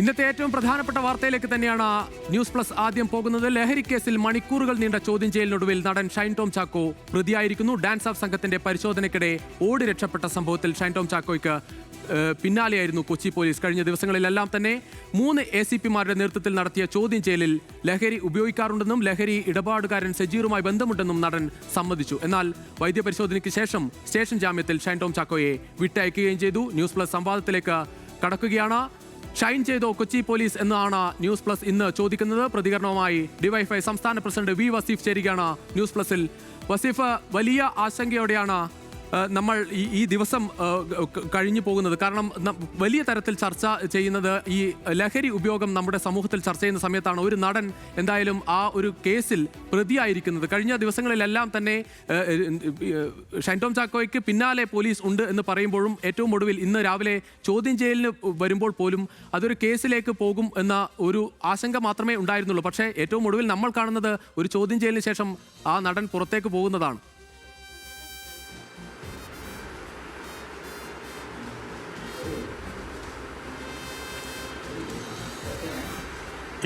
ഇന്നത്തെ ഏറ്റവും പ്രധാനപ്പെട്ട വാർത്തയിലേക്ക് തന്നെയാണ് ന്യൂസ് പ്ലസ് ആദ്യം പോകുന്നത്. ലഹരി കേസിൽ മണിക്കൂറുകൾ നീണ്ട ചോദ്യം ചെയ്യലിനൊടുവിൽ നടൻ ഷൈൻ ടോം ചാക്കോ പ്രതിയായിരിക്കുന്നു. ഡാൻസ് ഓഫ് സംഘത്തിന്റെ പരിശോധനയ്ക്കിടെ ഓടി രക്ഷപ്പെട്ട സംഭവത്തിൽ ഷൈൻ ടോം ചാക്കോയ്ക്ക് പിന്നാലെയായിരുന്നു കൊച്ചി പോലീസ്. കഴിഞ്ഞ ദിവസങ്ങളിലെല്ലാം തന്നെ 3 ACPമാരുടെ നേതൃത്വത്തിൽ നടത്തിയ ചോദ്യം ചെയ്യലിൽ ലഹരി ഉപയോഗിക്കാറുണ്ടെന്നും ലഹരി ഇടപാടുകാരൻ സജീറുമായി ബന്ധമുണ്ടെന്നും നടൻ സമ്മതിച്ചു. എന്നാൽ വൈദ്യപരിശോധനയ്ക്ക് ശേഷം സ്റ്റേഷൻ ജാമ്യത്തിൽ ഷൈൻ ടോം ചാക്കോയെ വിട്ടയക്കുകയും ചെയ്തു. ന്യൂസ് പ്ലസ് സംവാദത്തിലേക്ക് കടക്കുകയാണ്. ഷൈൻ ചെയ്തോ കൊച്ചി പോലീസ് എന്നാണ് ന്യൂസ് പ്ലസ് ഇന്ന് ചോദിക്കുന്നത്. പ്രതികരണവുമായി ഡിവൈഎഫ്ഐ സംസ്ഥാന പ്രസിഡന്റ് വി വസീഫ് ചേരുകയാണ് ന്യൂസ് പ്ലസിൽ. വസീഫ്, വലിയ ആശങ്കയോടെയാണ് നമ്മൾ ഈ ദിവസം കഴിഞ്ഞു പോകുന്നത്. കാരണം വലിയ തരത്തിൽ ചർച്ച ചെയ്യുന്നത് ഈ ലഹരി ഉപയോഗം നമ്മുടെ സമൂഹത്തിൽ ചർച്ച ചെയ്യുന്ന സമയത്താണ് ഒരു നടൻ എന്തായാലും ആ ഒരു കേസിൽ പ്രതിയായിരിക്കുന്നത്. കഴിഞ്ഞ ദിവസങ്ങളിലെല്ലാം തന്നെ ഷൈൻ ടോം ചാക്കോയ്ക്ക് പിന്നാലെ പോലീസ് ഉണ്ട് എന്ന് പറയുമ്പോഴും ഏറ്റവും ഒടുവിൽ ഇന്ന് രാവിലെ ചോദ്യം ചെയ്യലിന് വരുമ്പോൾ പോലും അതൊരു കേസിലേക്ക് പോകും എന്ന ഒരു ആശങ്ക മാത്രമേ ഉണ്ടായിരുന്നുള്ളൂ. പക്ഷേ ഏറ്റവും ഒടുവിൽ നമ്മൾ കാണുന്നത് ഒരു ചോദ്യം ചെയ്യലിന് ശേഷം ആ നടൻ പുറത്തേക്ക് പോകുന്നതാണ്.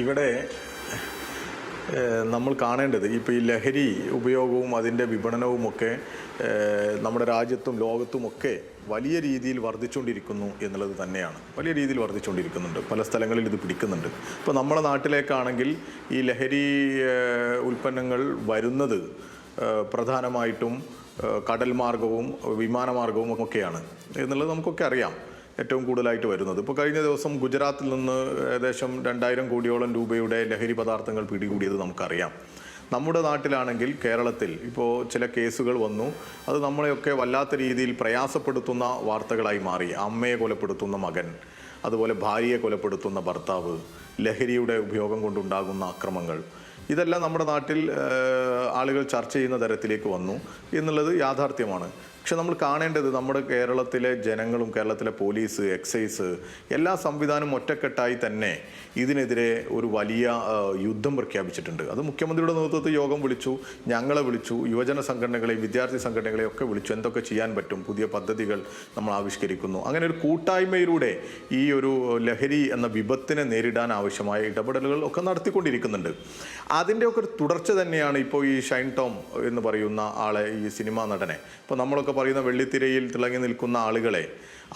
ഇവിടെ നമ്മൾ കാണേണ്ടത് ഇപ്പോൾ ഈ ലഹരി ഉപയോഗവും അതിൻ്റെ വിപണനവുമൊക്കെ നമ്മുടെ രാജ്യത്തും ലോകത്തുമൊക്കെ വലിയ രീതിയിൽ വർദ്ധിച്ചുകൊണ്ടിരിക്കുന്നു എന്നുള്ളത് തന്നെയാണ്. വലിയ രീതിയിൽ വർദ്ധിച്ചുകൊണ്ടിരിക്കുന്നുണ്ട്. പല സ്ഥലങ്ങളിൽ ഇത് പിടിക്കുന്നുണ്ട്. ഇപ്പോൾ നമ്മുടെ നാട്ടിലേക്കാണെങ്കിൽ ഈ ലഹരി ഉൽപ്പന്നങ്ങൾ വരുന്നത് പ്രധാനമായിട്ടും കടൽ മാർഗവും വിമാനമാർഗവും ഒക്കെയാണ് എന്നുള്ളത് നമുക്കൊക്കെ അറിയാം. ഏറ്റവും കൂടുതലായിട്ട് വരുന്നത് ഇപ്പോൾ കഴിഞ്ഞ ദിവസം ഗുജറാത്തിൽ നിന്ന് ഏകദേശം 2000 കോടിയോളം രൂപയുടെ ലഹരി പദാർത്ഥങ്ങൾ പിടികൂടിയത് നമുക്കറിയാം. നമ്മുടെ നാട്ടിലാണെങ്കിൽ കേരളത്തിൽ ഇപ്പോൾ ചില കേസുകൾ വന്നു. അത് നമ്മളെയൊക്കെ വല്ലാത്ത രീതിയിൽ പ്രയാസപ്പെടുത്തുന്ന വാർത്തകളായി മാറി. അമ്മയെ കൊലപ്പെടുത്തുന്ന മകൻ, അതുപോലെ ഭാര്യയെ കൊലപ്പെടുത്തുന്ന ഭർത്താവ്, ലഹരിയുടെ ഉപയോഗം കൊണ്ടുണ്ടാകുന്ന അക്രമങ്ങൾ, ഇതെല്ലാം നമ്മുടെ നാട്ടിൽ ആളുകൾ ചർച്ച ചെയ്യുന്ന തരത്തിലേക്ക് വന്നു എന്നുള്ളത് യാഥാർത്ഥ്യമാണ്. പക്ഷെ നമ്മൾ കാണേണ്ടത് നമ്മുടെ കേരളത്തിലെ ജനങ്ങളും കേരളത്തിലെ പോലീസ്, എക്സൈസ് എല്ലാ സംവിധാനവും ഒറ്റക്കെട്ടായി തന്നെ ഇതിനെതിരെ ഒരു വലിയ യുദ്ധം പ്രഖ്യാപിച്ചിട്ടുണ്ട്. അത് മുഖ്യമന്ത്രിയുടെ നേതൃത്വത്തിൽ യോഗം വിളിച്ചു, ഞങ്ങളെ വിളിച്ചു, യുവജന സംഘടനകളെയും വിദ്യാർത്ഥി സംഘടനകളെയും ഒക്കെ വിളിച്ചു. എന്തൊക്കെ ചെയ്യാൻ പറ്റും, പുതിയ പദ്ധതികൾ നമ്മൾ ആവിഷ്കരിക്കുന്നു. അങ്ങനെ ഒരു കൂട്ടായ്മയിലൂടെ ഈ ഒരു ലഹരി എന്ന വിപത്തിനെ നേരിടാൻ ആവശ്യമായ ഇടപെടലുകൾ ഒക്കെ നടത്തിക്കൊണ്ടിരിക്കുന്നുണ്ട്. അതിൻ്റെയൊക്കെ ഒരു തുടർച്ച തന്നെയാണ് ഇപ്പോൾ ഈ ഷൈൻ ടോം എന്ന് പറയുന്ന ആളെ, ഈ സിനിമാ നടനെ, ഇപ്പോൾ നമ്മളൊക്കെ പറയുന്ന വെള്ളിത്തിരയിൽ തിളങ്ങി നിൽക്കുന്ന ആളുകളെ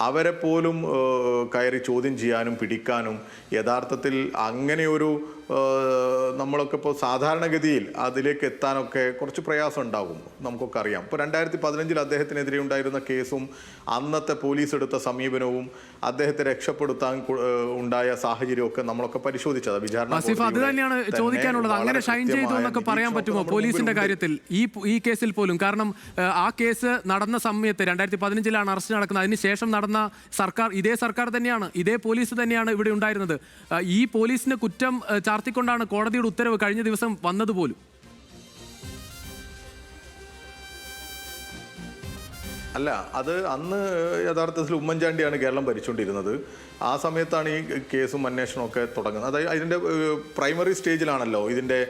അവരെ പോലും കയറി ചോദ്യം ചെയ്യാനും പിടിക്കാനും യഥാർത്ഥത്തിൽ അങ്ങനെയൊരു നമ്മളൊക്കെ ഇപ്പോൾ സാധാരണഗതിയിൽ അതിലേക്ക് എത്താനൊക്കെ കുറച്ച് പ്രയാസം ഉണ്ടാകും. നമുക്കൊക്കെ അറിയാം. ഇപ്പോൾ 2015 അദ്ദേഹത്തിനെതിരെ ഉണ്ടായിരുന്ന കേസും അന്നത്തെ പോലീസ് എടുത്ത സമീപനവും അദ്ദേഹത്തെ രക്ഷപ്പെടുത്താൻ ഉണ്ടായ സാഹചര്യമൊക്കെ നമ്മളൊക്കെ പരിശോധിച്ചത് വിചാരണ. അത് തന്നെയാണ് ചോദിക്കാനുള്ളത്. അങ്ങനെ ഷൈൻ ചെയ്തു എന്നൊക്കെ പറയാൻ പറ്റുമോ പോലീസിന്റെ കാര്യത്തിൽ ഈ കേസിൽ പോലും? കാരണം ആ കേസ് നടന്ന സമയത്ത് 2015 അറസ്റ്റ് നടക്കുന്നത്. അതിനുശേഷം നടന്ന ഇതേ സർക്കാർ തന്നെയാണ്, ഇതേ പോലീസ് തന്നെയാണ് ഇവിടെ ഉണ്ടായിരുന്നത്. ഈ പോലീസിന് കുറ്റം ചാർത്തിക്കൊണ്ടാണ് കോടതിയുടെ ഉത്തരവ് കഴിഞ്ഞ ദിവസം വന്നതുപോലും. അല്ല, അത് അന്ന് യഥാർത്ഥത്തിൽ ഉമ്മൻചാണ്ടിയാണ് കേരളം ഭരിച്ചുകൊണ്ടിരുന്നത്. ആ സമയത്താണ് ഈ കേസും അന്വേഷണമൊക്കെ തുടങ്ങുന്നത്. അതായത് അതിൻ്റെ പ്രൈമറി സ്റ്റേജിലാണല്ലോ ഇതിൻ്റെ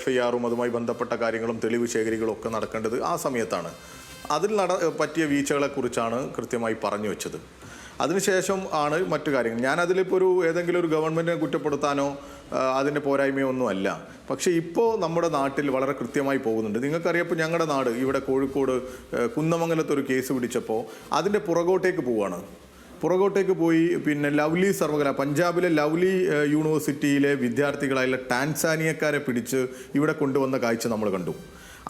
FIRഉം അതുമായി ബന്ധപ്പെട്ട കാര്യങ്ങളും തെളിവ് ശേഖരികളും ഒക്കെ നടക്കേണ്ടത് ആ സമയത്താണ്. അതിൽ പറ്റിയ വീഴ്ചകളെക്കുറിച്ചാണ് കൃത്യമായി പറഞ്ഞു വെച്ചത്. അതിനുശേഷം ആണ് മറ്റു കാര്യങ്ങൾ. ഞാനതിലിപ്പോൾ ഏതെങ്കിലും ഒരു ഗവൺമെൻറ്റിനെ കുറ്റപ്പെടുത്താനോ അതിൻ്റെ പോരായ്മയോ ഒന്നുമല്ല. പക്ഷേ ഇപ്പോൾ നമ്മുടെ നാട്ടിൽ വളരെ കൃത്യമായി പോകുന്നുണ്ട്. നിങ്ങൾക്കറിയാം, ഇപ്പോൾ ഞങ്ങളുടെ നാട് ഇവിടെ കോഴിക്കോട് കുന്നമംഗലത്ത് ഒരു കേസ് പിടിച്ചപ്പോൾ അതിൻ്റെ പുറകോട്ടേക്ക് പോവുകയാണ്. പുറകോട്ടേക്ക് പോയി പിന്നെ ലവ്ലി സർവകലാശാല, പഞ്ചാബിലെ ലവ്ലി യൂണിവേഴ്സിറ്റിയിലെ വിദ്യാർത്ഥികളായുള്ള ടാൻസാനിയക്കാരെ പിടിച്ച് ഇവിടെ കൊണ്ടുവന്ന കാഴ്ച നമ്മൾ കണ്ടു.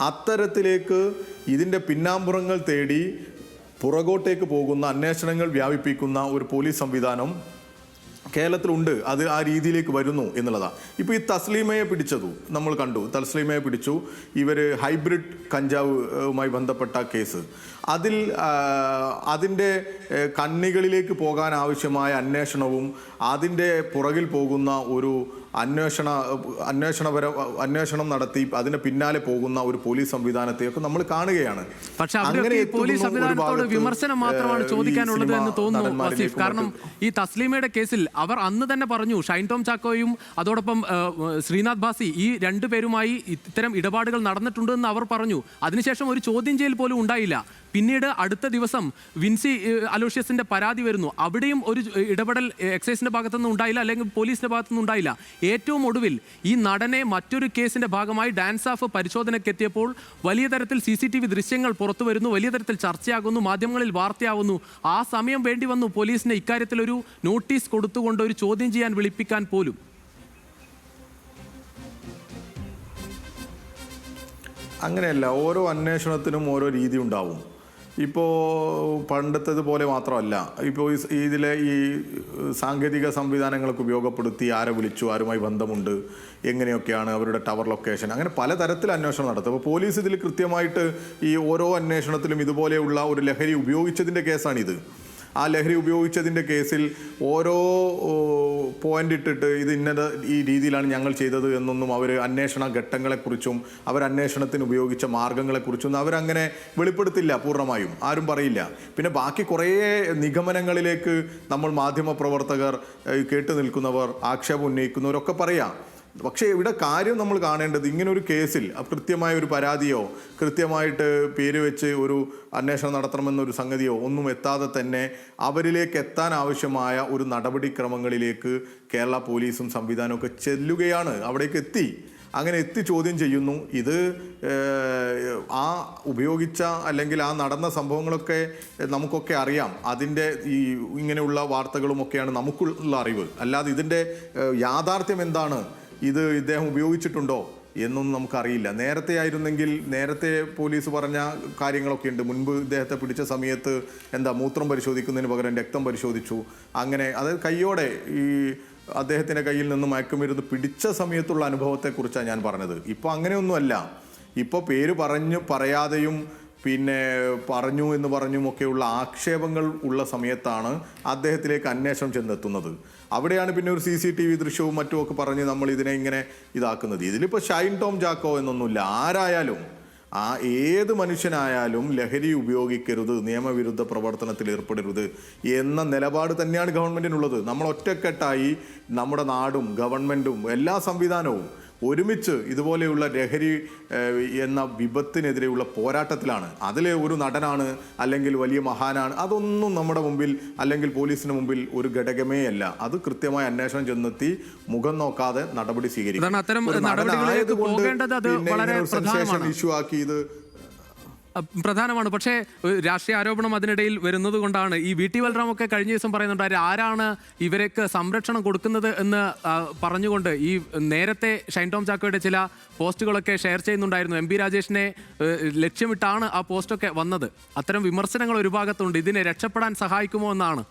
അത്തരത്തിലേക്ക് ഇതിൻ്റെ പിന്നാമ്പുറങ്ങൾ തേടി പുറകോട്ടേക്ക് പോകുന്ന അന്വേഷണങ്ങൾ വ്യാപിപ്പിക്കുന്ന ഒരു പോലീസ് സംവിധാനം കേരളത്തിലുണ്ട്. അത് ആ രീതിയിലേക്ക് വരുന്നു എന്നുള്ളതാണ്. ഇപ്പോൾ ഈ തസ്ലീമയെ പിടിച്ചതു നമ്മൾ കണ്ടു. തസ്ലീമയെ പിടിച്ചു. ഇവർ ഹൈബ്രിഡ് കഞ്ചാവുമായി ബന്ധപ്പെട്ട കേസ്, അതിൻ്റെ കണ്ണികളിലേക്ക് പോകാൻ ആവശ്യമായ അന്വേഷണവും അതിൻ്റെ പുറകിൽ പോകുന്ന ഒരു അന്വേഷണം നടത്തി അതിന് പിന്നാലെ പോകുന്ന ഒരു പോലീസ് സംവിധാനത്തെയൊക്കെ നമ്മൾ കാണുകയാണ്. പക്ഷെ പോലീസ് സംവിധാനത്തോട് വിമർശനം മാത്രമാണ് ചോദിക്കാനുള്ളത് എന്ന് തോന്നുന്നു വസീഫ്. കാരണം ഈ തസ്ലീമയുടെ കേസിൽ അവർ അന്ന് തന്നെ പറഞ്ഞു, ഷൈൻ ടോം ചാക്കോയും അതോടൊപ്പം ശ്രീനാഥ് ഭാസി ഈ രണ്ടുപേരുമായി ഇത്തരം ഇടപാടുകൾ നടന്നിട്ടുണ്ടെന്ന് അവർ പറഞ്ഞു. അതിനുശേഷം ഒരു ചോദ്യം ചെയ്യൽ പോലും ഉണ്ടായില്ല. പിന്നീട് അടുത്ത ദിവസം വിൻസി അലോഷ്യസിന്റെ പരാതി വരുന്നു. അവിടെയും ഒരു ഇടപെടൽ എക്സൈസിന്റെ ഭാഗത്തുനിന്ന് ഉണ്ടായില്ല, അല്ലെങ്കിൽ പോലീസിന്റെ ഭാഗത്തുനിന്ന് ഉണ്ടായില്ല. ഏറ്റവും ഒടുവിൽ ഈ നടനെ മറ്റൊരു കേസിന്റെ ഭാഗമായി ഡാൻസ് ഓഫ് പരിശോധനയ്ക്ക് എത്തിയപ്പോൾ വലിയ തരത്തിൽ CCTV ദൃശ്യങ്ങൾ പുറത്തു വരുന്നു, വലിയ തരത്തിൽ ചർച്ചയാകുന്നു, മാധ്യമങ്ങളിൽ വാർത്തയാവുന്നു. ആ സമയം വേണ്ടി വന്നു പോലീസിന് ഇക്കാര്യത്തിൽ ഒരു നോട്ടീസ് കൊടുത്തുകൊണ്ട് ഒരു ചോദ്യം ചെയ്യാൻ വിളിപ്പിക്കാൻ പോലും. അങ്ങനെയല്ല, ഓരോ അന്വേഷണത്തിനും ഓരോ രീതി ഉണ്ടാവും. ഇപ്പോൾ പണ്ടത്തേതുപോലെ മാത്രമല്ല, ഇപ്പോൾ ഇതിലെ ഈ സാങ്കേതിക സംവിധാനങ്ങൾക്ക് ഉപയോഗപ്പെടുത്തി ആരെ വിളിച്ചു, ആരുമായി ബന്ധമുണ്ട്, എങ്ങനെയൊക്കെയാണ് അവരുടെ ടവർ ലൊക്കേഷൻ, അങ്ങനെ പലതരത്തിൽ അന്വേഷണം നടത്തും. അപ്പോൾ പോലീസ് ഇതിൽ കൃത്യമായിട്ട് ഈ ഓരോ അന്വേഷണത്തിലും ഇതുപോലെയുള്ള ഒരു ലഹരി ഉപയോഗിച്ചതിൻ്റെ കേസാണിത്. ആ ലഹരി ഉപയോഗിച്ചതിൻ്റെ കേസിൽ ഓരോ പോയിന്റ് ഇട്ടിട്ട് ഇത് ഇന്നത് ഈ രീതിയിലാണ് ഞങ്ങൾ ചെയ്തത് എന്നൊന്നും അവർ അന്വേഷണ ഘട്ടങ്ങളെക്കുറിച്ചും അന്വേഷണത്തിന് ഉപയോഗിച്ച മാർഗങ്ങളെക്കുറിച്ചൊന്നും അവരങ്ങനെ വെളിപ്പെടുത്തില്ല, പൂർണ്ണമായും ആരും പറയില്ല. പിന്നെ ബാക്കി കുറേ നിഗമനങ്ങളിലേക്ക് നമ്മൾ മാധ്യമപ്രവർത്തകർ, കേട്ടു നിൽക്കുന്നവർ, ആക്ഷേപം ഉന്നയിക്കുന്നവരൊക്കെ പറയാം. പക്ഷേ ഇവിടെ കാര്യം നമ്മൾ കാണേണ്ടത്, ഇങ്ങനൊരു കേസിൽ കൃത്യമായ ഒരു പരാതിയോ കൃത്യമായിട്ട് പേര് വെച്ച് ഒരു അന്വേഷണം നടത്തണമെന്നൊരു സംഗതിയോ ഒന്നും എത്താതെ തന്നെ അവരിലേക്ക് എത്താൻ ആവശ്യമായ ഒരു നടപടിക്രമങ്ങളിലേക്ക് കേരള പോലീസും സംവിധാനമൊക്കെ ചെല്ലുകയാണ്. അവിടേക്ക് എത്തി, അങ്ങനെ എത്തി ചോദ്യം ചെയ്യുന്നു. ഇത് ആ ഉപയോഗിച്ച അല്ലെങ്കിൽ ആ നടന്ന സംഭവങ്ങളൊക്കെ നമുക്കൊക്കെ അറിയാം. അതിൻ്റെ ഈ ഇങ്ങനെയുള്ള വാർത്തകളുമൊക്കെയാണ് നമുക്കുള്ള അറിവ്. അല്ലാതെ ഇതിൻ്റെ യാഥാർത്ഥ്യം എന്താണ്, ഇത് ഇദ്ദേഹം ഉപയോഗിച്ചിട്ടുണ്ടോ എന്നൊന്നും നമുക്കറിയില്ല. നേരത്തെ ആയിരുന്നെങ്കിൽ, നേരത്തെ പോലീസ് പറഞ്ഞ കാര്യങ്ങളൊക്കെ ഉണ്ട്. മുൻപ് ഇദ്ദേഹത്തെ പിടിച്ച സമയത്ത് മൂത്രം പരിശോധിക്കുന്നതിന് പകരം രക്തം പരിശോധിച്ചു. അങ്ങനെ അതായത് കയ്യോടെ ഈ അദ്ദേഹത്തിൻ്റെ കയ്യിൽ നിന്ന് മയക്കുമരുന്ന് പിടിച്ച സമയത്തുള്ള അനുഭവത്തെക്കുറിച്ചാണ് ഞാൻ പറഞ്ഞത്. ഇപ്പോൾ അങ്ങനെയൊന്നുമല്ല. ഇപ്പോൾ പേര് പറയാതെയും പിന്നെ പറഞ്ഞു എന്ന് പറഞ്ഞുമൊക്കെയുള്ള ആക്ഷേപങ്ങൾ ഉള്ള സമയത്താണ് അദ്ദേഹത്തിലേക്ക് അന്വേഷണം ചെന്നെത്തുന്നത്. അവിടെയാണ് പിന്നെ ഒരു CCTV ദൃശ്യവും മറ്റുമൊക്കെ പറഞ്ഞ് നമ്മൾ ഇതിനെ ഇങ്ങനെ ഇതാക്കുന്നത്. ഇതിലിപ്പോൾ ഷൈൻ ടോം ചാക്കോ എന്നൊന്നുമില്ല. ആരായാലും, ഏത് മനുഷ്യനായാലും ലഹരി ഉപയോഗിക്കരുത്, നിയമവിരുദ്ധ പ്രവർത്തനത്തിൽ ഏർപ്പെടരുത് എന്ന നിലപാട് തന്നെയാണ് ഗവൺമെൻറ്റിനുള്ളത്. നമ്മൾ ഒറ്റക്കെട്ടായി നമ്മുടെ നാടും ഗവൺമെൻറ്റും എല്ലാ സംവിധാനവും ഒരുമിച്ച് ഇതുപോലെയുള്ള ലഹരി എന്ന വിപത്തിനെതിരെയുള്ള പോരാട്ടത്തിലാണ്. അതിൽ ഒരു നടനാണ് അല്ലെങ്കിൽ വലിയ മഹാനാണ്, അതൊന്നും നമ്മുടെ മുമ്പിൽ അല്ലെങ്കിൽ പോലീസിന് മുമ്പിൽ ഒരു ഘടകമേ അല്ല. അത് കൃത്യമായ അന്വേഷണം ചെന്നെത്തി മുഖം നോക്കാതെ നടപടി സ്വീകരിക്കും. ഇഷ്യൂ ആക്കി ഇത് പ്രധാനമാണ്. പക്ഷേ രാഷ്ട്രീയ ആരോപണം അതിനിടയിൽ വരുന്നത് കൊണ്ടാണ് ഈ VT ബൽറാമൊക്കെ കഴിഞ്ഞ ദിവസം പറയുന്നുണ്ട്, ആരാണ് ഇവരൊക്കെ സംരക്ഷണം കൊടുക്കുന്നത് എന്ന് പറഞ്ഞുകൊണ്ട് ഈ നേരത്തെ ഷൈൻ ടോം ചാക്കോയുടെ ചില പോസ്റ്റുകളൊക്കെ ഷെയർ ചെയ്യുന്നുണ്ടായിരുന്നു. MP രാജേഷിനെ ലക്ഷ്യമിട്ടാണ് ആ പോസ്റ്റൊക്കെ വന്നത്. അത്തരം വിമർശനങ്ങൾ ഒരു ഭാഗത്തുണ്ട്. ഇതിനെ രക്ഷപ്പെടാൻ സഹായിക്കുമോ എന്നാണ്.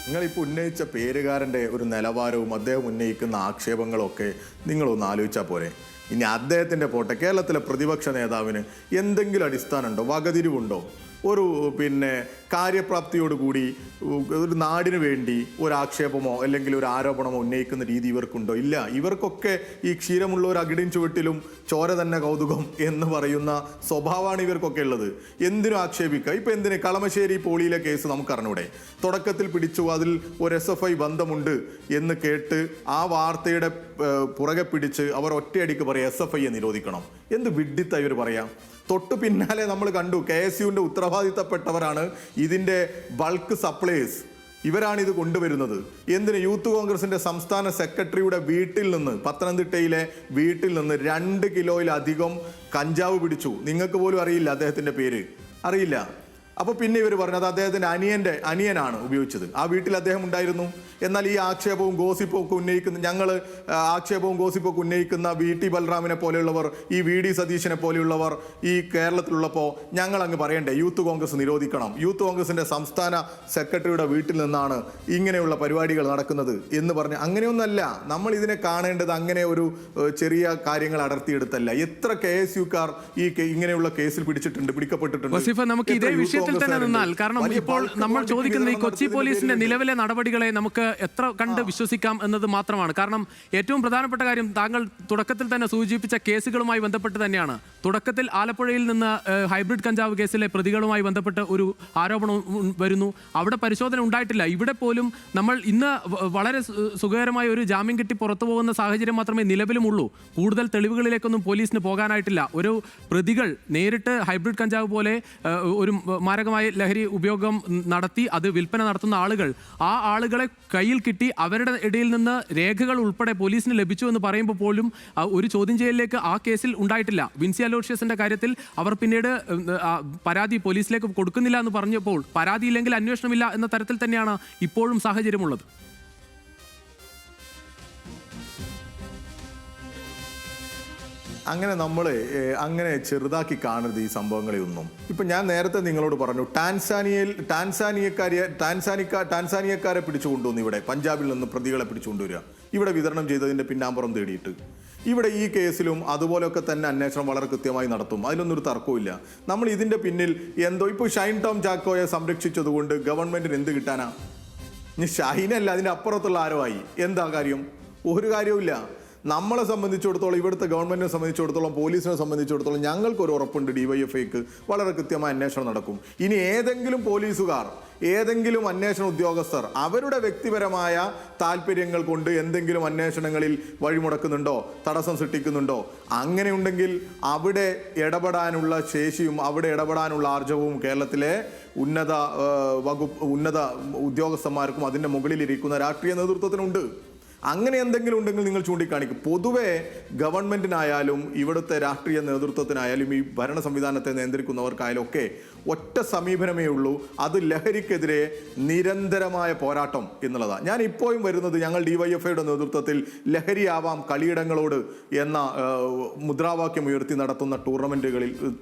നിങ്ങളിപ്പോൾ ഉന്നയിച്ച പേരുകാരൻ്റെ ഒരു നിലവാരവും അദ്ദേഹം ഉന്നയിക്കുന്ന ആക്ഷേപങ്ങളൊക്കെ നിങ്ങളൊന്ന് ആലോചിച്ചാൽ പോരെ. ഇനി അദ്ദേഹത്തിൻ്റെ പോട്ടെ, കേരളത്തിലെ പ്രതിപക്ഷ നേതാവിന് എന്തെങ്കിലും അടിസ്ഥാനമുണ്ടോ, വകതിരിവുണ്ടോ, ഒരു കാര്യപ്രാപ്തിയോടുകൂടി ഒരു നാടിന് വേണ്ടി ഒരു ആക്ഷേപമോ അല്ലെങ്കിൽ ഒരു ആരോപണമോ ഉന്നയിക്കുന്ന രീതി ഇവർക്കുണ്ടോ? ഇല്ല. ഇവർക്കൊക്കെ ഈ ക്ഷീരമുള്ള ഒരു അകിടിൻ ചുവട്ടിലും ചോര തന്നെ കൗതുകം എന്ന് പറയുന്ന സ്വഭാവമാണ് ഇവർക്കൊക്കെ ഉള്ളത്. എന്തിനും ആക്ഷേപിക്കുക. ഇപ്പം എന്തിന് കളമശ്ശേരി പോളിയിലെ കേസ് നമുക്കറിഞ്ഞൂടെ? തുടക്കത്തിൽ പിടിച്ചു, അതിൽ ഒരു SFI ബന്ധമുണ്ട് എന്ന് കേട്ട് ആ വാർത്തയുടെ പുറകെ പിടിച്ച് അവർ ഒറ്റയടിക്ക് പറയാം SFIയെ നിരോധിക്കണം. എന്ത് വിഡ്ഢിത്തായി ഇവർ പറയാം. തൊട്ടു പിന്നാലെ നമ്മൾ കണ്ടു KSUവിൻ്റെ ഉത്തരവാദിത്തപ്പെട്ടവരാണ് ഇതിൻ്റെ ബൾക്ക് സപ്ലൈസ്. ഇവരാണ് ഇത് കൊണ്ടുവരുന്നത്. എന്തിന്? യൂത്ത് കോൺഗ്രസിൻ്റെ സംസ്ഥാന സെക്രട്ടറിയുടെ വീട്ടിൽ നിന്ന്, പത്തനംതിട്ടയിലെ വീട്ടിൽ നിന്ന് 2 കിലോയിലധികം കഞ്ചാവ് പിടിച്ചു. നിങ്ങൾക്ക് പോലും അറിയില്ല, അദ്ദേഹത്തിൻ്റെ പേര് അറിയില്ല. അപ്പോൾ പിന്നെ ഇവർ പറഞ്ഞത് അദ്ദേഹത്തിൻ്റെ അനിയനാണ് ഉപയോഗിച്ചത്. ആ വീട്ടിൽ അദ്ദേഹം ഉണ്ടായിരുന്നു. എന്നാൽ ഈ ആക്ഷേപവും ഗോസിപ്പൊക്കെ ഉന്നയിക്കുന്ന VT ബൽറാമിനെ പോലെയുള്ളവർ, ഈ VD സതീശനെ പോലെയുള്ളവർ ഈ കേരളത്തിലുള്ളപ്പോൾ ഞങ്ങൾ അങ്ങ് പറയണ്ടേ യൂത്ത് കോൺഗ്രസ് നിരോധിക്കണം, യൂത്ത് കോൺഗ്രസിൻ്റെ സംസ്ഥാന സെക്രട്ടറിയുടെ വീട്ടിൽ നിന്നാണ് ഇങ്ങനെയുള്ള പരിപാടികൾ നടക്കുന്നത് എന്ന് പറഞ്ഞ് അങ്ങനെയൊന്നല്ല. നമ്മൾ ഇതിനെ കാണേണ്ടത് അങ്ങനെ ഒരു ചെറിയ കാര്യങ്ങൾ അടർത്തിയെടുത്തല്ല. എത്ര KSUക്കാർ ഈ ഇങ്ങനെയുള്ള കേസിൽ പിടിക്കപ്പെട്ടിട്ടുണ്ട്. നമുക്ക് ഇതേ വിഷയത്തിൽ കാര്യത്തിൽ തന്നെ നിന്നാൽ, കാരണം ഇപ്പോൾ നമ്മൾ ചോദിക്കുന്നത് ഈ കൊച്ചി പോലീസിന്റെ നിലവിലെ നടപടികളെ നമുക്ക് എത്ര കണ്ട് വിശ്വസിക്കാം എന്നത് മാത്രമാണ്. കാരണം ഏറ്റവും പ്രധാനപ്പെട്ട കാര്യം താങ്കൾ തുടക്കത്തിൽ തന്നെ സൂചിപ്പിച്ച കേസുകളുമായി ബന്ധപ്പെട്ട് തന്നെയാണ്. തുടക്കത്തിൽ ആലപ്പുഴയിൽ നിന്ന് ഹൈബ്രിഡ് കഞ്ചാവ് കേസിലെ പ്രതികളുമായി ബന്ധപ്പെട്ട് ഒരു ആരോപണം വരുന്നു. അവിടെ പരിശോധന ഉണ്ടായിട്ടില്ല. ഇവിടെ പോലും നമ്മൾ ഇന്ന് വളരെ സുഖകരമായ ഒരു ജാമ്യം കിട്ടി പുറത്തു പോകുന്ന സാഹചര്യം മാത്രമേ നിലവിലുമുള്ളൂ. കൂടുതൽ തെളിവുകളിലേക്കൊന്നും പോലീസിന് പോകാനായിട്ടില്ല. ഒരു പ്രതികൾ നേരിട്ട് ഹൈബ്രിഡ് കഞ്ചാവ് പോലെ ഒരു മാരകമായ ലഹരി ഉപയോഗം നടത്തി അത് വിൽപ്പന നടത്തുന്ന ആളുകൾ, ആ ആളുകളെ കയ്യിൽ കിട്ടി അവരുടെ ഇടയിൽ നിന്ന് രേഖകൾ ഉൾപ്പെടെ പോലീസിന് ലഭിച്ചു എന്ന് പറയുമ്പോൾ പോലും ഒരു ചോദ്യം ചെയ്യലിലേക്ക് ആ കേസിൽ ഉണ്ടായിട്ടില്ല. വിൻസി അലോഷ്യസിന്റെ കാര്യത്തിൽ അവർ പിന്നീട് പരാതി പോലീസിലേക്ക് കൊടുക്കുന്നില്ല എന്ന് പറഞ്ഞപ്പോൾ പരാതിയില്ലെങ്കിൽ അന്വേഷണമില്ല എന്ന തരത്തിൽ തന്നെയാണ് ഇപ്പോഴും സാഹചര്യമുള്ളത്. അങ്ങനെ നമ്മൾ അങ്ങനെ ചെറുതാക്കി കാണരുത് ഈ സംഭവങ്ങളെയൊന്നും. ഇപ്പം ഞാൻ നേരത്തെ നിങ്ങളോട് പറഞ്ഞു, ടാൻസാനിയക്കാരെ പിടിച്ചു കൊണ്ടുവന്നു. ഇവിടെ പഞ്ചാബിൽ നിന്ന് പ്രതികളെ പിടിച്ചു കൊണ്ടുവരിക, ഇവിടെ വിതരണം ചെയ്തതിൻ്റെ പിന്നാമ്പുറം തേടിയിട്ട്. ഇവിടെ ഈ കേസിലും അതുപോലെയൊക്കെ തന്നെ അന്വേഷണം വളരെ കൃത്യമായി നടത്തും. അതിലൊന്നും ഒരു തർക്കവുമില്ല. നമ്മൾ ഇതിൻ്റെ പിന്നിൽ എന്തോ ഇപ്പോൾ ഷൈൻ ടോം ചാക്കോയെ സംരക്ഷിച്ചതുകൊണ്ട് ഗവൺമെൻറ്റിന് എന്ത് കിട്ടാനാ? ഇനി ഷൈനല്ല, അതിൻ്റെ അപ്പുറത്തുള്ള ആരോ ആയി. എന്താ കാര്യം? ഒരു കാര്യവുമില്ല. നമ്മളെ സംബന്ധിച്ചിടത്തോളം, ഇവിടുത്തെ ഗവൺമെൻറ്റിനെ സംബന്ധിച്ചിടത്തോളം, പോലീസിനെ സംബന്ധിച്ചിടത്തോളം ഞങ്ങൾക്കൊരു ഉറപ്പുണ്ട്, DYFIക്ക് വളരെ കൃത്യമായ അന്വേഷണം നടക്കും. ഇനി ഏതെങ്കിലും പോലീസുകാർ, ഏതെങ്കിലും അന്വേഷണ ഉദ്യോഗസ്ഥർ അവരുടെ വ്യക്തിപരമായ താല്പര്യങ്ങൾ കൊണ്ട് എന്തെങ്കിലും അന്വേഷണങ്ങളിൽ വഴിമുടക്കുന്നുണ്ടോ, തടസ്സം സൃഷ്ടിക്കുന്നുണ്ടോ, അങ്ങനെയുണ്ടെങ്കിൽ അവിടെ ഇടപെടാനുള്ള ശേഷിയും അവിടെ ഇടപെടാനുള്ള ആർജവവും കേരളത്തിലെ ഉന്നത ഉദ്യോഗസ്ഥന്മാർക്കും അതിൻ്റെ മുകളിലിരിക്കുന്ന രാഷ്ട്രീയ നേതൃത്വത്തിനുണ്ട്. അങ്ങനെ എന്തെങ്കിലും ഉണ്ടെങ്കിൽ നിങ്ങൾ ചൂണ്ടിക്കാണിക്കും. പൊതുവെ ഗവൺമെൻറ്റിനായാലും ഇവിടുത്തെ രാഷ്ട്രീയ നേതൃത്വത്തിനായാലും ഈ ഭരണ സംവിധാനത്തെ നിയന്ത്രിക്കുന്നവർക്കായാലും ഒക്കെ ഒറ്റ സമീപനമേ ഉള്ളൂ, അത് ലഹരിക്കെതിരെ നിരന്തരമായ പോരാട്ടം എന്നുള്ളതാണ്. ഞാൻ ഇപ്പോഴും വരുന്നത്, ഞങ്ങൾ DYFIയുടെ നേതൃത്വത്തിൽ ലഹരിയാവാം കളിയിടങ്ങളോട് എന്ന മുദ്രാവാക്യം ഉയർത്തി നടത്തുന്ന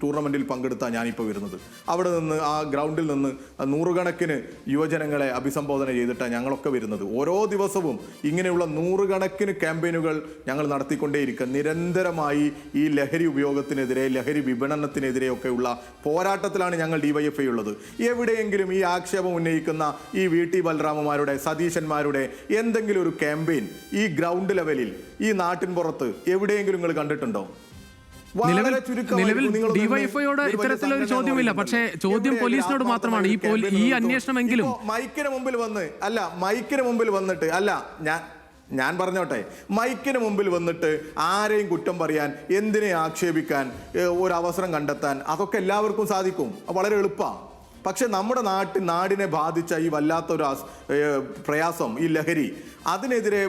ടൂർണമെൻറ്റിൽ പങ്കെടുത്താണ് ഞാനിപ്പോൾ വരുന്നത്. അവിടെ നിന്ന് ആ ഗ്രൗണ്ടിൽ നിന്ന് നൂറുകണക്കിന് യുവജനങ്ങളെ അഭിസംബോധന ചെയ്തിട്ടാണ് ഞങ്ങളൊക്കെ വരുന്നത്. ഓരോ ദിവസവും ഇങ്ങനെയുള്ള നൂറുകണക്കിന് ക്യാമ്പയിനുകൾ ഞങ്ങൾ നടത്തിക്കൊണ്ടേയിരിക്കുക. നിരന്തരമായി ഈ ലഹരി ഉപയോഗത്തിനെതിരെ, ലഹരി വിപണനത്തിനെതിരെയൊക്കെയുള്ള പോരാട്ടത്തിലാണ് ഞങ്ങൾ DYFI ഉള്ളത്. എവിടെയെങ്കിലും ഈ ആക്ഷേപം ഉന്നയിക്കുന്ന ഈ VT ബലറാമന്മാരുടെ, സതീശന്മാരുടെ എന്തെങ്കിലും ഒരു ക്യാമ്പയിൻ ഈ ഗ്രൗണ്ട് ലെവലിൽ ഈ നാട്ടിൻ പുറത്ത് എവിടെയെങ്കിലും നിങ്ങൾ കണ്ടിട്ടുണ്ടോ? നിലവിൽ DYFIയോട് ഇത്തരത്തിലൊരു ചോദ്യമില്ല. പക്ഷേ ചോദ്യം പോലീസിനോട് മാത്രമാണ്. ഈ അന്വേഷണമെങ്കിലും മൈക്കിന് മുമ്പിൽ വന്നിട്ട് ഞാൻ പറഞ്ഞോട്ടെ, മൈക്കിന് മുമ്പിൽ വന്നിട്ട് ആരെയും കുറ്റം പറയാൻ, എന്തിനെ ആക്ഷേപിക്കാൻ ഒരു അവസരം കണ്ടെത്താൻ അതൊക്കെ എല്ലാവർക്കും സാധിക്കും, വളരെ എളുപ്പമാണ്. പക്ഷെ നമ്മുടെ നാടിനെ ബാധിച്ച ഈ വല്ലാത്തൊരു പ്രയാസം, ഈ ലഹരി, അതിനെതിരെ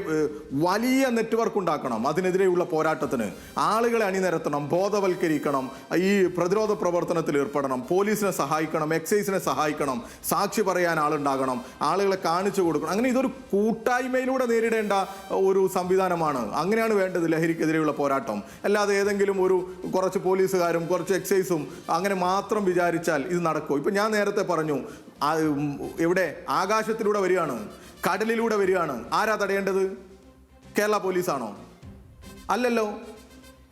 വലിയ നെറ്റ്വർക്ക് ഉണ്ടാക്കണം. അതിനെതിരെയുള്ള പോരാട്ടത്തിന് ആളുകളെ അണിനിരത്തണം, ബോധവൽക്കരിക്കണം, ഈ പ്രതിരോധ പ്രവർത്തനത്തിൽ ഏർപ്പെടണം, പോലീസിനെ സഹായിക്കണം, എക്സൈസിനെ സഹായിക്കണം, സാക്ഷി പറയാൻ ആളുണ്ടാകണം, ആളുകളെ കാണിച്ചു കൊടുക്കണം. അങ്ങനെ ഇതൊരു കൂട്ടായ്മയിലൂടെ നേരിടേണ്ട ഒരു സംവിധാനമാണ്. അങ്ങനെയാണ് വേണ്ടത് ലഹരിക്കെതിരെയുള്ള പോരാട്ടം. അല്ലാതെ ഏതെങ്കിലും കുറച്ച് പോലീസുകാരും കുറച്ച് എക്സൈസും അങ്ങനെ മാത്രം വിചാരിച്ചാൽ ഇത് നടക്കും. ഇപ്പം ഞാൻ നേരത്തെ പറഞ്ഞു, എവിടെ ആകാശത്തിലൂടെ വരികയാണ്, കടലിലൂടെ വരികയാണ്. ആരാ തടയേണ്ടത്? കേരള പോലീസാണോ? അല്ലല്ലോ.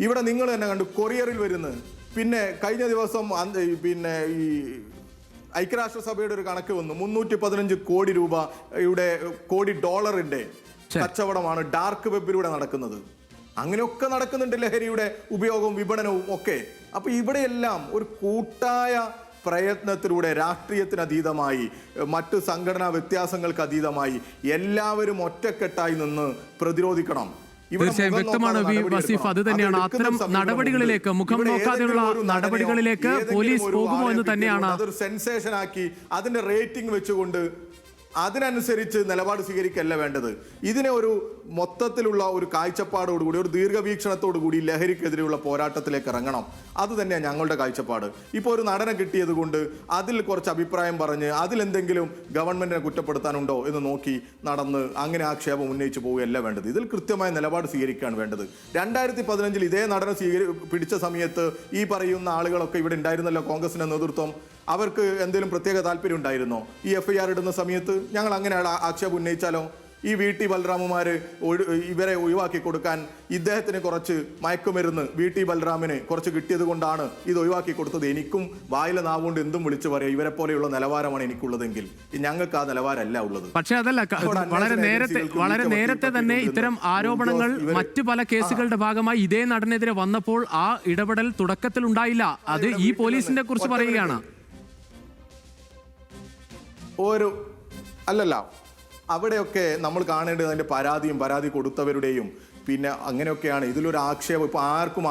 ഇവിടെ നിങ്ങൾ തന്നെ കണ്ടു, കൊറിയറിൽ വരുന്നത്. പിന്നെ കഴിഞ്ഞ ദിവസം ഈ ഐക്യരാഷ്ട്രസഭയുടെ ഒരു കണക്ക് വന്നു, 315 കോടി കോടി ഡോളറിന്റെ കച്ചവടമാണ് ഡാർക്ക് വെബിലൂടെ നടക്കുന്നത്. അങ്ങനെയൊക്കെ നടക്കുന്നുണ്ട് ലഹരിയുടെ ഉപയോഗവും വിപണനവും ഒക്കെ. അപ്പൊ ഇവിടെയെല്ലാം ഒരു കൂട്ടായ പ്രയത്നത്തിലൂടെ, രാഷ്ട്രീയത്തിന് അതീതമായി, മറ്റ് സംഘടനാ വ്യത്യാസങ്ങൾക്ക് അതീതമായി എല്ലാവരും ഒറ്റക്കെട്ടായി നിന്ന് പ്രതിരോധിക്കണം. തീർച്ചയായും വ്യക്തമാണ് വസീഫ്. അത് തന്നെയാണ് അത്തരം നടപടികളിലേക്ക്, മുഖം നോക്കാതെയുള്ള നടപടികളിലേക്ക് പോലീസ് പോകുമോ എന്ന് തന്നെയാണ്. അതൊരു സെൻസേഷൻ ആക്കി അതിന്റെ റേറ്റിംഗ് വെച്ചുകൊണ്ട് അതിനനുസരിച്ച് നിലപാട് സ്വീകരിക്കല്ല വേണ്ടത്. ഇതിനെ ഒരു മൊത്തത്തിലുള്ള ഒരു കാഴ്ചപ്പാടോടുകൂടി, ഒരു ദീർഘവീക്ഷണത്തോടുകൂടി ലഹരിക്കെതിരെയുള്ള പോരാട്ടത്തിലേക്ക് ഇറങ്ങണം. അത് തന്നെയാണ് ഞങ്ങളുടെ കാഴ്ചപ്പാട്. ഇപ്പോൾ ഒരു നടനെ കിട്ടിയത് കൊണ്ട് അതിൽ കുറച്ച് അഭിപ്രായം പറഞ്ഞ് അതിലെന്തെങ്കിലും ഗവൺമെന്റിനെ കുറ്റപ്പെടുത്താനുണ്ടോ എന്ന് നോക്കി നടന്ന് അങ്ങനെ ആക്ഷേപം ഉന്നയിച്ചു പോവുകയല്ല വേണ്ടത്. ഇതിൽ കൃത്യമായ നിലപാട് സ്വീകരിക്കുകയാണ് വേണ്ടത്. 2015 ഇതേ നടനെ പിടിച്ച സമയത്ത് ഈ പറയുന്ന ആളുകളൊക്കെ ഇവിടെ ഉണ്ടായിരുന്നല്ലോ, കോൺഗ്രസിന്റെ നേതൃത്വം. അവർക്ക് എന്തെങ്കിലും പ്രത്യേക താല്പര്യം ഉണ്ടായിരുന്നോ ഈ FIR ഇടുന്ന സമയത്ത്? ഞങ്ങൾ അങ്ങനെ ആക്ഷേപം ഉന്നയിച്ചാലോ? ഈ VT ബലറാമുമാര് ഇവരെ ഒഴിവാക്കി കൊടുക്കാൻ ഇദ്ദേഹത്തിന് കുറച്ച് മയക്കുമരുന്ന് VT ബലറാമിന് കുറച്ച് കിട്ടിയത് കൊണ്ടാണ് ഇത് ഒഴിവാക്കി കൊടുത്തത്. എനിക്കും വായിലെ നാവുകൊണ്ട് എന്തും വിളിച്ചു പറയാം, ഇവരെ പോലെയുള്ള നിലവാരമാണ് എനിക്കുള്ളതെങ്കിൽ ഞങ്ങൾക്ക് ആ നിലവാരമല്ല ഉള്ളത്. പക്ഷേ അതല്ല, വളരെ നേരത്തെ തന്നെ ഇത്തരം ആരോപണങ്ങൾ മറ്റു പല കേസുകളുടെ ഭാഗമായി ഇതേ നടനെതിരെ വന്നപ്പോൾ ആ ഇടപെടൽ തുടക്കത്തിൽ ഉണ്ടായില്ല. അത് ഈ പോലീസിനെ കുറിച്ച് പറയുകയാണ്. അല്ലല്ല, അവിടെയൊക്കെ നമ്മൾ കാണേണ്ടത് അതിന്റെ പരാതി കൊടുത്തവരുടെയും പിന്നെ അങ്ങനെയൊക്കെയാണ്. ഇതിലൊരു ആക്ഷേപം ഇപ്പൊ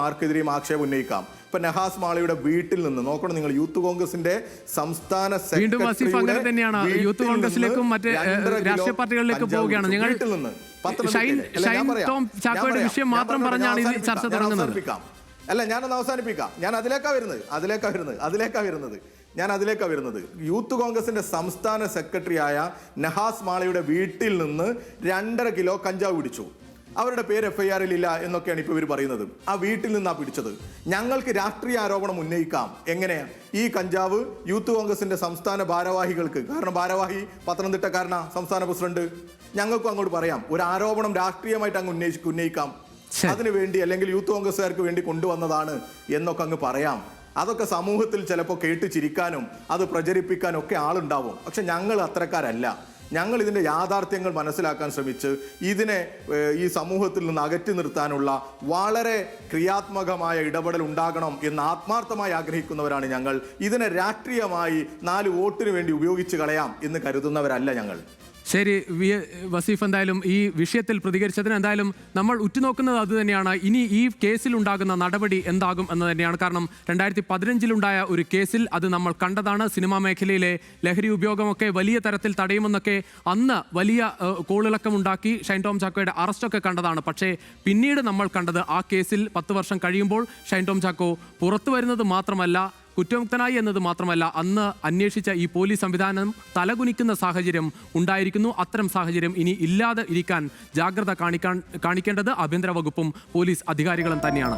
ആർക്കെതിരെയും ആക്ഷേപം ഉന്നയിക്കാം. ഇപ്പൊ നഹാസ് മാളയുടെ വീട്ടിൽ നിന്ന് നോക്കണം നിങ്ങൾ, യൂത്ത് കോൺഗ്രസിന്റെ സംസ്ഥാന തന്നെയാണ്. യൂത്ത് കോൺഗ്രസിലേക്കും മറ്റ് രാഷ്ട്രീയ പാർട്ടികളിലേക്കും പോവുകയാണ്. ഞങ്ങൾ ചാക്കോയുടെ വിഷയം മാത്രം പറഞ്ഞാണ് ഈ ചർച്ച തുടങ്ങുന്നത്. അല്ല, ഞാനൊന്ന് അവസാനിപ്പിക്കാം. ഞാൻ അതിലേക്കാ വരുന്നത്. യൂത്ത് കോൺഗ്രസിന്റെ സംസ്ഥാന സെക്രട്ടറിയായ നഹാസ് മാളയുടെ വീട്ടിൽ നിന്ന് 2.5 കിലോ കഞ്ചാവ് പിടിച്ചു. അവരുടെ പേര് FIR ഇല്ല എന്നൊക്കെയാണ് ഇപ്പോൾ ഇവർ പറയുന്നത്. ആ വീട്ടിൽ നിന്നാണ് പിടിച്ചത്. ഞങ്ങൾക്ക് രാഷ്ട്രീയ ആരോപണം ഉന്നയിക്കാം. എങ്ങനെയാ ഈ കഞ്ചാവ് യൂത്ത് കോൺഗ്രസിന്റെ സംസ്ഥാന ഭാരവാഹികൾക്ക്, കാരണം ഭാരവാഹി പത്തനംതിട്ടക്കാരനാ സംസ്ഥാന പ്രസിഡന്റ്, ഞങ്ങൾക്കും അങ്ങോട്ട് പറയാം, ഒരു ആരോപണം രാഷ്ട്രീയമായിട്ട് അങ്ങ് ഉന്നയിക്കാം. അതിനു വേണ്ടി അല്ലെങ്കിൽ യൂത്ത് കോൺഗ്രസ്സുകാർക്ക് വേണ്ടി കൊണ്ടുവന്നതാണ് എന്നൊക്കെ അങ്ങ് പറയാം. അതൊക്കെ സമൂഹത്തിൽ ചിലപ്പോൾ കേട്ട് ചിരിക്കാനും അത് പ്രചരിപ്പിക്കാനും ഒക്കെ ആളുണ്ടാവും. പക്ഷെ ഞങ്ങൾ അത്തരക്കാരല്ല. ഞങ്ങൾ ഇതിൻ്റെ യാഥാർത്ഥ്യങ്ങൾ മനസ്സിലാക്കാൻ ശ്രമിച്ച് ഇതിനെ ഈ സമൂഹത്തിൽ നിന്ന് അകറ്റി നിർത്താനുള്ള വളരെ ക്രിയാത്മകമായ ഇടപെടൽ ഉണ്ടാകണം എന്ന് ആത്മാർത്ഥമായി ആഗ്രഹിക്കുന്നവരാണ് ഞങ്ങൾ. ഇതിനെ രാഷ്ട്രീയമായി 4 വോട്ടിന് വേണ്ടി ഉപയോഗിച്ച് കളയാം എന്ന് കരുതുന്നവരല്ല ഞങ്ങൾ. ശരി വസീഫ്, എന്തായാലും ഈ വിഷയത്തിൽ പ്രതികരിച്ചതിന് എന്തായാലും നമ്മൾ ഉറ്റുനോക്കുന്നത് അത് തന്നെയാണ്. ഇനി ഈ കേസിൽ ഉണ്ടാകുന്ന നടപടി എന്താകും എന്ന് തന്നെയാണ്. കാരണം 2015 ഒരു കേസിൽ അത് നമ്മൾ കണ്ടതാണ്. സിനിമാ മേഖലയിലെ ലഹരി ഉപയോഗമൊക്കെ വലിയ തരത്തിൽ തടയുമെന്നൊക്കെ അന്ന് വലിയ കോളിളക്കമുണ്ടാക്കി ഷൈൻ ടോം ചാക്കോയുടെ അറസ്റ്റൊക്കെ കണ്ടതാണ്. പക്ഷേ പിന്നീട് നമ്മൾ കണ്ടത് ആ കേസിൽ 10 വർഷം കഴിയുമ്പോൾ ഷൈൻ ടോം ചാക്കോ പുറത്തു വരുന്നത് മാത്രമല്ല, കുറ്റമുക്തനായി എന്നത് മാത്രമല്ല, അന്ന് അന്വേഷിച്ച ഈ പോലീസ് സംവിധാനം തലകുനിക്കുന്ന സാഹചര്യം ഉണ്ടായിരിക്കുന്നു. അത്തരം സാഹചര്യം ഇനി ഇല്ലാതെ ഇരിക്കാൻ ജാഗ്രത കാണിക്കേണ്ടത് ആഭ്യന്തര വകുപ്പും പോലീസ് അധികാരികളും തന്നെയാണ്.